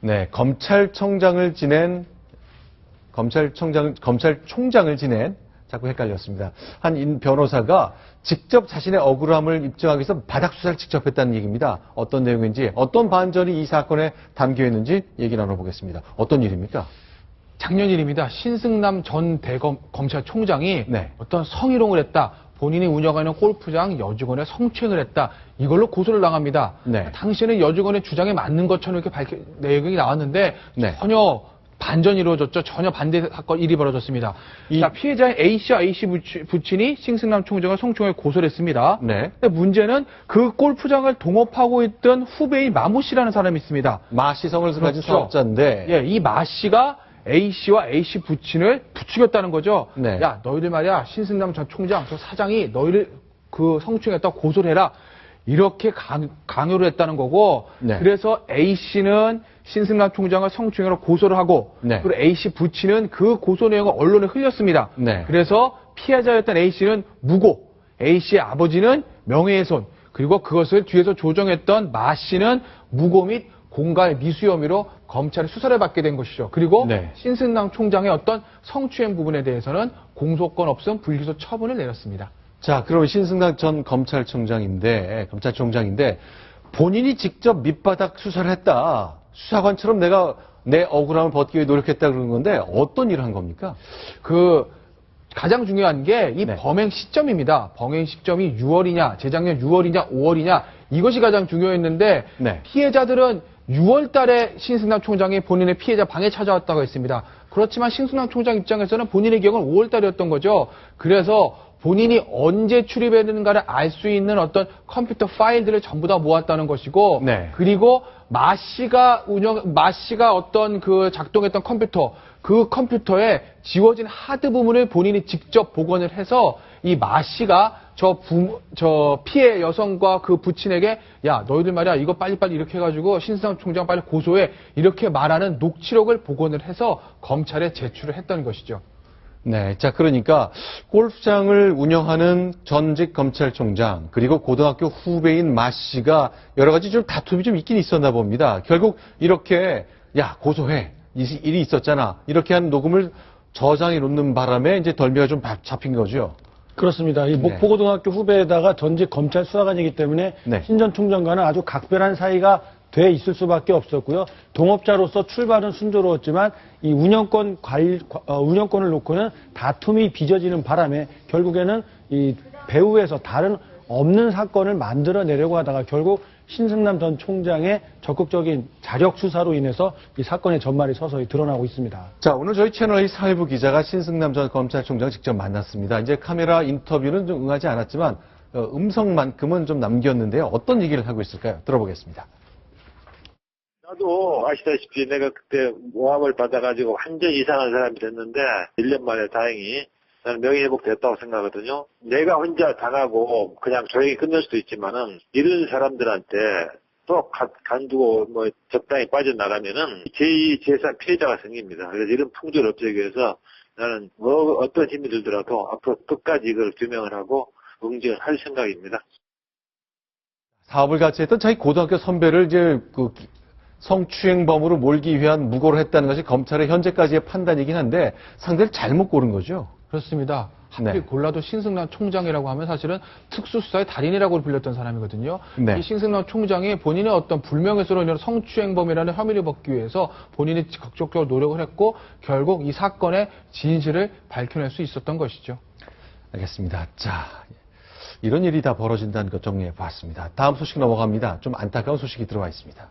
네, 검찰총장을 지낸 자꾸 헷갈렸습니다. 한 변호사가 직접 자신의 억울함을 입증하기 위해서 바닥 수사를 직접 했다는 얘기입니다. 어떤 내용인지, 어떤 반전이 이 사건에 담겨 있는지 얘기 나눠보겠습니다. 어떤 일입니까? 작년 일입니다. 신승남 전 검찰총장이 네. 어떤 성희롱을 했다. 본인이 운영하는 골프장 여직원의 성추행을 했다. 이걸로 고소를 당합니다. 네. 당시에는 여직원의 주장에 맞는 것처럼 이렇게 내용이 나왔는데 네. 전혀 반전이 이루어졌죠. 전혀 반대 사건 일이 벌어졌습니다. 자, 피해자인 A씨와 A씨 부친이 신승남 총장을 성추행에 고소를 했습니다. 네. 근데 문제는 그 골프장을 동업하고 있던 후배인 마모 씨라는 사람이 있습니다. 마씨성을 가진 그렇죠. 사업자인데, 예, 이 마씨가 A씨와 A씨 부친을 부추겼다는 거죠. 네. 야, 너희들 말이야, 신승남 전 총장, 저 사장이 너희를 그 성추행했다고 고소를 해라. 이렇게 강요를 했다는 거고, 네. 그래서 A씨는 신승남 총장을 성추행으로 고소를 하고, 네. 그리고 A씨 부친은 그 고소 내용을 언론에 흘렸습니다. 네. 그래서 피해자였던 A씨는 무고, A씨의 아버지는 명예훼손, 그리고 그것을 뒤에서 조정했던 마씨는 무고 및 공갈 미수 혐의로 검찰의 수사를 받게 된 것이죠. 그리고 네. 신승남 총장의 어떤 성추행 부분에 대해서는 공소권 없음 불기소 처분을 내렸습니다. 자, 그럼 신승남 전 검찰총장인데 본인이 직접 밑바닥 수사를 했다. 수사관처럼 내가 내 억울함을 벗기 위해 노력했다 그러는 건데 어떤 일을 한 겁니까? 가장 중요한 게 이 네. 범행 시점입니다. 범행 시점이 6월이냐, 재작년 6월이냐, 5월이냐 이것이 가장 중요했는데 네. 피해자들은 6월 달에 신승남 총장이 본인의 피해자 방에 찾아왔다고 했습니다. 그렇지만 신승남 총장 입장에서는 본인의 기억은 5월 달이었던 거죠. 그래서 본인이 언제 출입했는가를 알 수 있는 어떤 컴퓨터 파일들을 전부 다 모았다는 것이고, 네. 그리고 마씨가 어떤 그 작동했던 컴퓨터, 그 컴퓨터에 지워진 하드 부분을 본인이 직접 복원을 해서 이 마씨가 저 피해 여성과 그 부친에게 야, 너희들 말이야, 이거 빨리빨리 이렇게 해가지고 신승남 총장 빨리 고소해. 이렇게 말하는 녹취록을 복원을 해서 검찰에 제출을 했던 것이죠. 네, 자, 그러니까 골프장을 운영하는 전직 검찰총장 그리고 고등학교 후배인 마 씨가 여러 가지 좀 다툼이 좀 있긴 있었나 봅니다. 결국 이렇게 야, 고소해. 이 일이 있었잖아. 이렇게 한 녹음을 저장해 놓는 바람에 이제 덜미가 좀 잡힌 거죠. 그렇습니다. 이 목포고등학교 후배에다가 전직 검찰 수사관이기 때문에 네. 신 전 총장과는 아주 각별한 사이가 돼 있을 수밖에 없었고요. 동업자로서 출발은 순조로웠지만 이 운영권을 놓고는 다툼이 빚어지는 바람에 결국에는 이 배후에서 다른 없는 사건을 만들어내려고 하다가 결국 신승남 전 총장의 적극적인 자력 수사로 인해서 이 사건의 전말이 서서히 드러나고 있습니다. 자, 오늘 저희 채널의 사회부 기자가 신승남 전 검찰총장을 직접 만났습니다. 이제 카메라 인터뷰는 좀 응하지 않았지만 음성만큼은 좀 남겼는데요. 어떤 얘기를 하고 있을까요? 들어보겠습니다. 나도 아시다시피 내가 그때 모함을 받아가지고 완전 이상한 사람이 됐는데 1년 만에 다행히 나는 명예회복 됐다고 생각하거든요. 내가 혼자 당하고 그냥 조용히 끝낼 수도 있지만은 이런 사람들한테 또 간두고 뭐 적당히 빠져나가면은 제2, 제3 피해자가 생깁니다. 그래서 이런 풍조를 없애기 위해서 나는 뭐 어떤 힘이 들더라도 앞으로 끝까지 이걸 규명을 하고 응징을 할 생각입니다. 사업을 같이 했던 자기 고등학교 선배를 이제 성추행범으로 몰기 위한 무고를 했다는 것이 검찰의 현재까지의 판단이긴 한데 상대를 잘못 고른 거죠. 그렇습니다. 하필 네. 골라도 신승남 총장이라고 하면 사실은 특수수사의 달인이라고 불렸던 사람이거든요. 네. 이 신승남 총장이 본인의 어떤 불명예스러운 이런 성추행범이라는 혐의를 벗기 위해서 본인이 적극적으로 노력을 했고 결국 이 사건의 진실을 밝혀낼 수 있었던 것이죠. 알겠습니다. 자, 이런 일이 다 벌어진다는 것 정리해 봤습니다. 다음 소식 넘어갑니다. 좀 안타까운 소식이 들어와 있습니다.